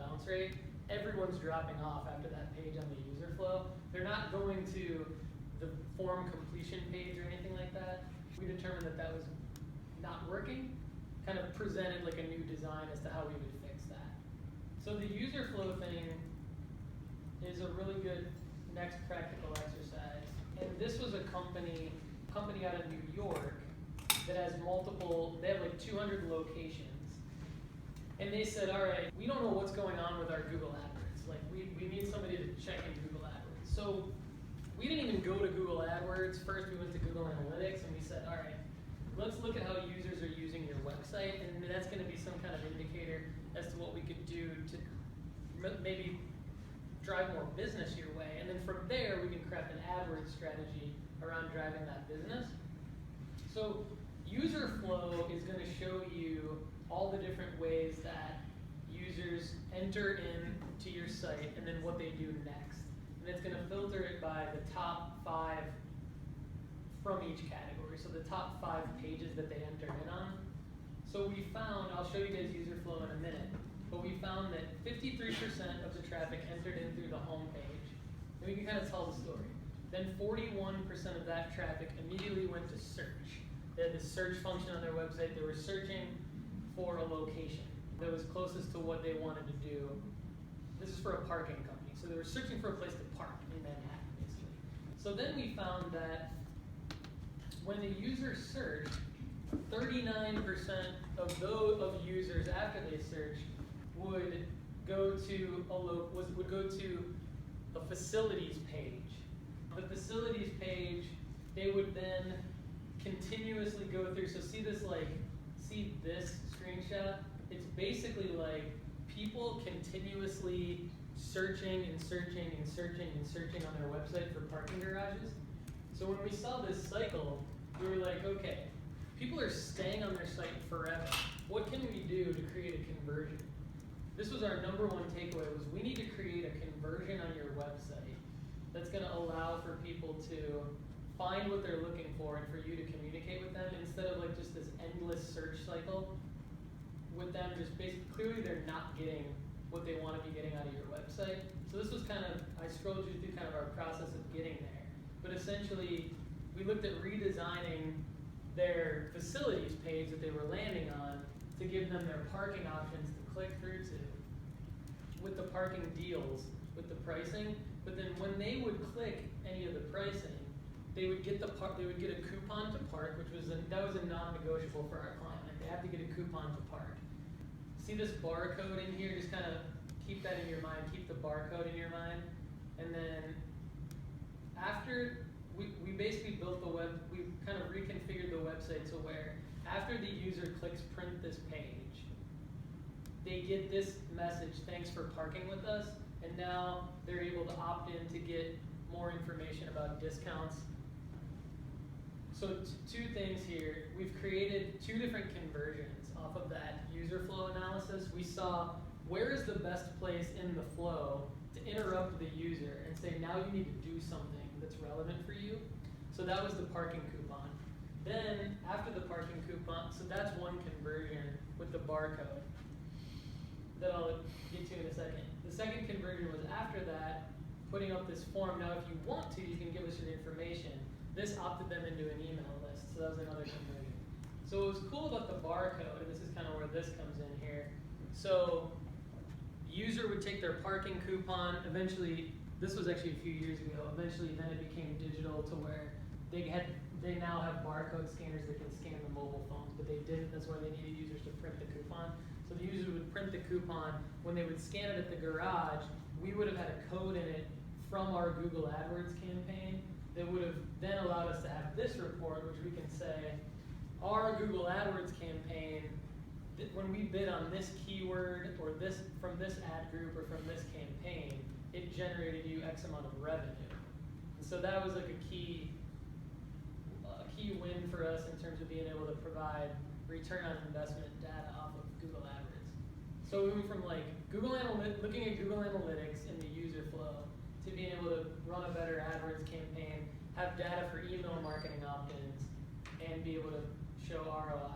bounce rate, everyone's dropping off after that page on the user flow. They're not going to the form completion page or anything like that. We determined that that was not working, kind of presented like a new design as to how we would fix that. So the user flow thing is a really good next practical exercise. And this was a company out of New York that has multiple, they have like 200 locations. And they said, all right, we don't know what's going on with our Google AdWords. Like we need somebody to check in Google AdWords. So we didn't even go to Google AdWords. First we went to Google Analytics and we said, all right, let's look at how users are using your website, and that's going to be some kind of indicator as to what we could do to maybe drive more business your way. And then from there, we can craft an AdWords strategy around driving that business. So user flow is going to show you all the different ways that users enter into your site and then what they do next. And it's going to filter it by the top 5 from each category. So the top 5 pages that they entered in on. So we found, I'll show you guys user flow in a minute, but we found that 53% of the traffic entered in through the home page. And we can kind of tell the story. Then 41% of that traffic immediately went to search. They had the search function on their website. They were searching for a location that was closest to what they wanted to do. This is for a parking company. So they were searching for a place to park in Manhattan, basically. So then we found that when the user searched, 39% of users after they searched would go to a facilities page. The facilities page, they would then continuously go through. So see this screenshot? It's basically like people continuously searching and searching and searching and searching on their website for parking garages. So when we saw this cycle, we were like, okay, people are staying on their site forever. What can we do to create a conversion? This was our number one takeaway, was we need to create a conversion on your website that's going to allow for people to find what they're looking for and for you to communicate with them instead of like just this endless search cycle with them just basically, clearly they're not getting what they want to be getting out of your website. So this was kind of, I scrolled you through kind of our process of getting there. But essentially, we looked at redesigning their facilities page that they were landing on to give them their parking options to click through to with the parking deals, with the pricing. But then when they would click any of the pricing, they would get a coupon to park, which was that was a non-negotiable for our client. Like they have to get a coupon to park. See this barcode in here? Just kind of keep that in your mind. Keep the barcode in your mind. And then after we basically built the we kind of reconfigured the website to where after the user clicks print this page, they get this message, thanks for parking with us, and now they're able to opt in to get more information about discounts. So 2 things here. We've created 2 different conversions off of that user flow analysis. We saw where is the best place in the flow to interrupt the user and say, now you need to do something that's relevant for you. So that was the parking coupon. Then after the parking coupon, so that's one conversion with the barcode that I'll get to in a second. The second conversion was after that, putting up this form. Now if you want to, you can give us your information. This opted them into an email list, so that was another conversion. So what was cool about the barcode, and this is kind of where this comes in here. So user would take their parking coupon, eventually, this was actually a few years ago, eventually then it became digital to where they now have barcode scanners that can scan the mobile phones, but they didn't, that's why they needed users to print the coupon. So the user would print the coupon, when they would scan it at the garage, we would have had a code in it from our Google AdWords campaign that would have then allowed us to have this report, which we can say, our Google AdWords campaign, when we bid on this keyword or this from this ad group or from this campaign, it generated you X amount of revenue. And so that was like a key win for us in terms of being able to provide return on investment data off of Google AdWords. So we went from like looking at Google Analytics in the user flow to being able to run a better AdWords campaign, have data for email marketing opt-ins, and be able to show ROI